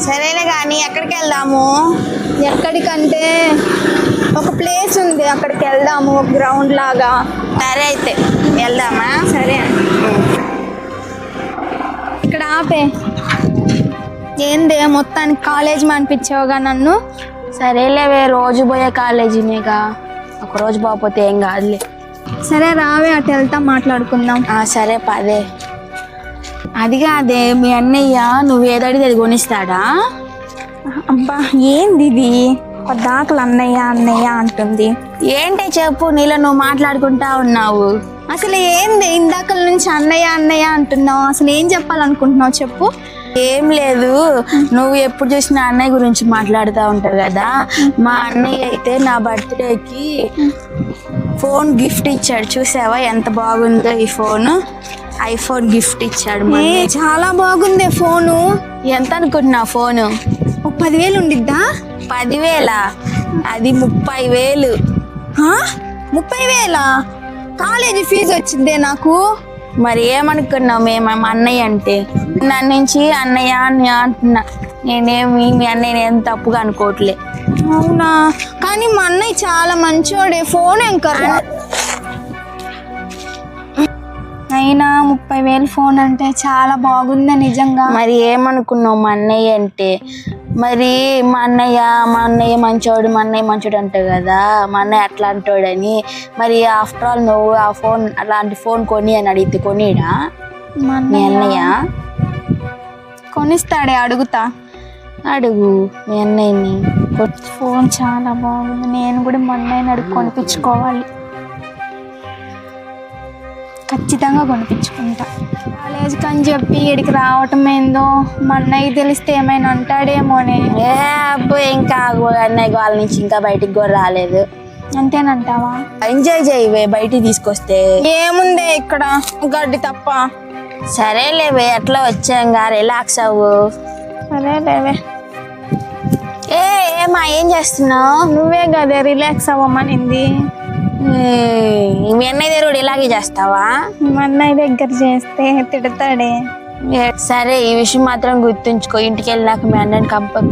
సరేలే కానీ ఎక్కడికి వెళ్దాము? ఎక్కడికంటే ఒక ప్లేస్ ఉంది, అక్కడికి వెళ్దాము, ఒక గ్రౌండ్ లాగా. సరే అయితే వెళ్దామా? సరే ఇక్కడ ఆపే. ఏందే మొత్తానికి కాలేజ్ అనిపించావుగా నన్ను. సరేలేవే, రోజు పోయే కాలేజీనేగా, ఒక రోజు పోకపోతే ఏం కాదులే. సరే రావే, అటు వెళ్తాం, మాట్లాడుకుందాం. సరే పదే. అది కాదే, మీ అన్నయ్య నువ్వు ఏదడితే అది కొనిస్తాడా? అబ్బా ఏంది ఇది, దాకలు అన్నయ్య అన్నయ్య అంటుంది. ఏంటి చెప్పు, నీలో నువ్వు మాట్లాడుకుంటా ఉన్నావు. అసలు ఏంది ఇందాకల నుంచి అన్నయ్య అన్నయ్య అంటున్నావు? అసలు ఏం చెప్పాలనుకుంటున్నావు చెప్పు. ఏం లేదు, నువ్వు ఎప్పుడు చూసినా అన్నయ్య గురించి మాట్లాడుతూ ఉంటావు కదా. మా అన్నయ్య అయితే నా బర్త్డేకి ఫోన్ గిఫ్ట్ ఇచ్చాడు, చూసావా ఎంత బాగుందో ఈ ఫోన్. ఐఫోన్ గిఫ్ట్ ఇచ్చాడు. చాలా బాగుంది ఫోను. ఎంత అనుకుంటున్నావు ఫోను? ఒక 10,000 ఉండిద్దా? 10,000? అది 30,000. 30,000? కాలేజీ ఫీజు వచ్చిందే నాకు. మరి ఏమనుకున్నావు మేము మా అన్నయ్య అంటే? నన్ను నుంచి అన్నయ్య అని అంటున్నా, నేనేమి మీ అన్నయ్య ఏం తప్పుగా అనుకోవట్లే. అవునా? కానీ మా అన్నయ్య చాలా మంచోడే, ఫోన్ ఏం కదా. అయినా 30,000 ఫోన్ అంటే చాలా బాగుంది నిజంగా. మరి ఏమనుకున్నావు మా అన్నయ్య అంటే? మరి మా అన్నయ్య మంచోడు అంటావు కదా, మా అన్నయ్య అట్లా అంటాడని. మరి ఆఫ్టర్ ఆల్ నువ్వు ఆ ఫోన్, అలాంటి ఫోన్ కొని అని అడిగితే కొనిడా మీ అన్నయ్య? కొనిస్తాడే, అడుగుతా. అడుగు మీ అన్నయ్యని. ఫోన్ చాలా బాగుంది, నేను కూడా మా అన్నయ్యని అడుగు కొనిపించుకోవాలి. ఖచ్చితంగా కొనిపించుకుంటా. కాలేజ్కి అని చెప్పి ఇక్కడికి రావటం ఏందో, మా అన్నయ్య తెలిస్తే ఏమైనా అంటాడేమోనే. అబ్బో ఇంకా అన్నయ్య వాళ్ళ నుంచి ఇంకా బయటికి కూడా రాలేదు. అంతేనంటావా? ఎంజాయ్ చేయవే, బయటికి తీసుకొస్తే. ఏముందే ఇక్కడ గడ్డి తప్ప. సరేలేవే, ఎట్లా వచ్చాంగా, రిలాక్స్ అవ్వు. సరేలేవే. ఏమా ఏం చేస్తున్నావు? నువ్వే కదే రిలాక్స్ అవ్వమనింది. మీ అన్నయ్య దగ్గర ఇలాగే చేస్తావా? మా అన్నయ్య దగ్గర చేస్తే తిడతాడే. సరే, ఈ విషయం మాత్రం గుర్తుంచుకో, ఇంటికి వెళ్ళినాక మీ అన్నని ఖచ్చితంగా